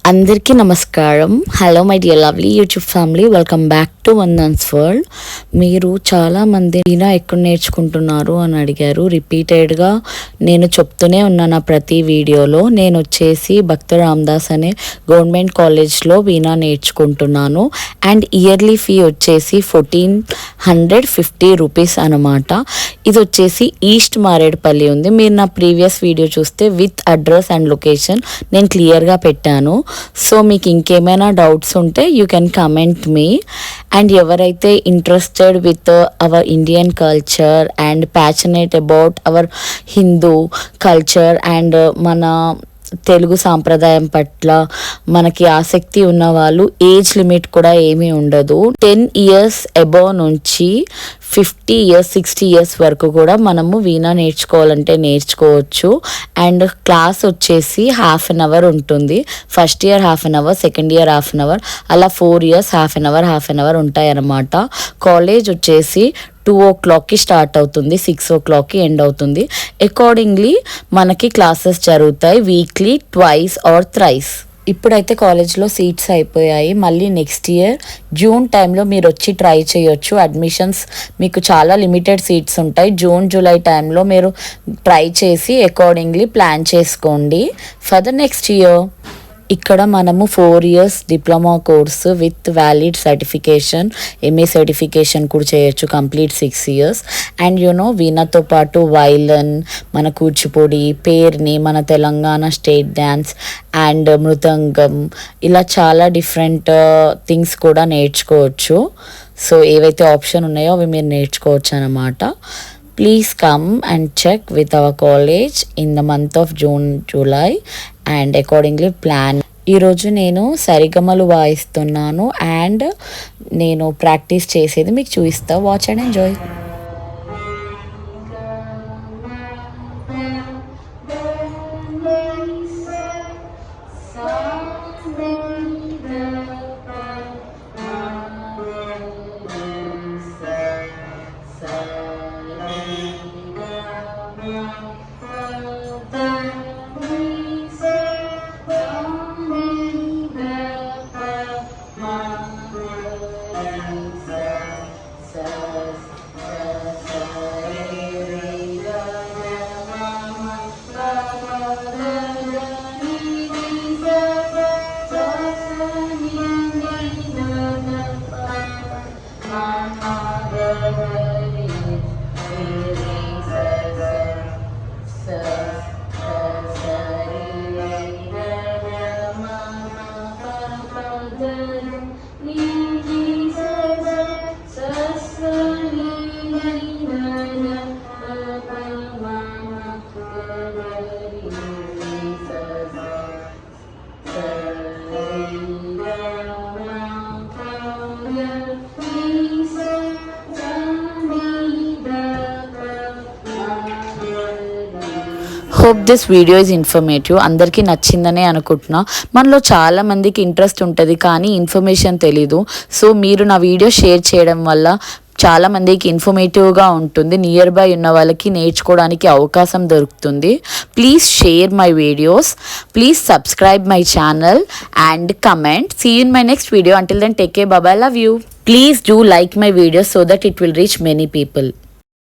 అందరికీ నమస్కారం. Hello my dear lovely YouTube family, welcome back to Vandan's world. మీరు చాలామంది వీణా ఎక్కడ నేర్చుకుంటున్నారు అని అడిగారు. రిపీటెడ్గా నేను చెప్తూనే ఉన్నాను నా ప్రతి వీడియోలో. నేను వచ్చేసి భక్త రామదాస్ అనే గవర్నమెంట్ కాలేజ్లో వీణా నేర్చుకుంటున్నాను. అండ్ ఇయర్లీ ఫీ వచ్చేసి 1450 రూపీస్ అనమాట. ఇది వచ్చేసి ఈస్ట్ మారేడుపల్లి ఉంది. మీరు నా ప్రీవియస్ వీడియో చూస్తే విత్ అడ్రస్ అండ్ లొకేషన్ నేను క్లియర్గా పెట్టాను. సో మీకు ఇంకేమైనా డౌట్స్ ఉంటే you can comment me. And ఎవరైతే interested with our Indian culture and passionate about our Hindu culture and మన తెలుగు సాంప్రదాయం పట్ల మనకి ఆసక్తి ఉన్న వాళ్ళు, ఏజ్ లిమిట్ కూడా ఏమీ ఉండదు. 10 ఇయర్స్ అబోవ్ నుంచి 50 ఇయర్స్ 60 ఇయర్స్ వరకు కూడా మనము వీణా నేర్చుకోవాలంటే నేర్చుకోవచ్చు. అండ్ క్లాస్ వచ్చేసి హాఫ్ అన్ అవర్ ఉంటుంది. First year half an hour, second year half an hour, అలా 4 ఇయర్స్ హాఫ్ అన్ అవర్ ఉంటాయి అన్నమాట. కాలేజ్ వచ్చేసి 2 o'clockకి స్టార్ట్ అవుతుంది, 6 o'clockకి ఎండ్ అవుతుంది. అకార్డింగ్లీ మనకి క్లాసెస్ జరుగుతాయి వీక్లీ ట్వైస్ ఆర్ థ్రైస్. ఇప్పుడైతే కాలేజ్లో సీట్స్ అయిపోయాయి. మళ్ళీ నెక్స్ట్ ఇయర్ జూన్ టైంలో మీరు వచ్చి ట్రై చేయొచ్చు. అడ్మిషన్స్ మీకు చాలా లిమిటెడ్ సీట్స్ ఉంటాయి. జూన్ జూలై టైంలో మీరు ట్రై చేసి అకార్డింగ్లీ ప్లాన్ చేసుకోండి ఫర్ ద నెక్స్ట్ ఇయర్. ఇక్కడ మనము 4 years diploma course with valid certification, MA certification కూడా చేయొచ్చు, కంప్లీట్ 6 ఇయర్స్. అండ్ వీణాతో పాటు వైలన్, మన కూచిపూడి, పేర్ని, మన తెలంగాణ స్టేట్ డ్యాన్స్ అండ్ మృదంగం, ఇలా చాలా డిఫరెంట్ థింగ్స్ కూడా నేర్చుకోవచ్చు. సో ఏవైతే ఆప్షన్ ఉన్నాయో అవి మీరు నేర్చుకోవచ్చు అన్నమాట. Please come and check with our college in the month of June July and accordingly plan. ఈరోజు నేను సరిగమలు వాయిస్తున్నాను అండ్ నేను ప్రాక్టీస్ చేసేది మీకు చూపిస్తా. Watch and enjoy. Hope this video is informative. అందరికీ నచ్చిందనే అనుకుంటున్నా. మనలో చాలా మందికి ఇంట్రెస్ట్ ఉంటుంది కానీ ఇన్ఫర్మేషన్ తెలీదు. సో మీరు నా వీడియో షేర్ చేయడం వల్ల చాలా మందికి ఇన్ఫర్మేటివ్గా ఉంటుంది. నియర్ బై ఉన్న వాళ్ళకి నేర్చుకోవడానికి అవకాశం దొరుకుతుంది. Please share my videos, please subscribe my channel and comment. See you in my next video. Until then, take care, bye bye, love you. Please do like my videos so that it will reach many people.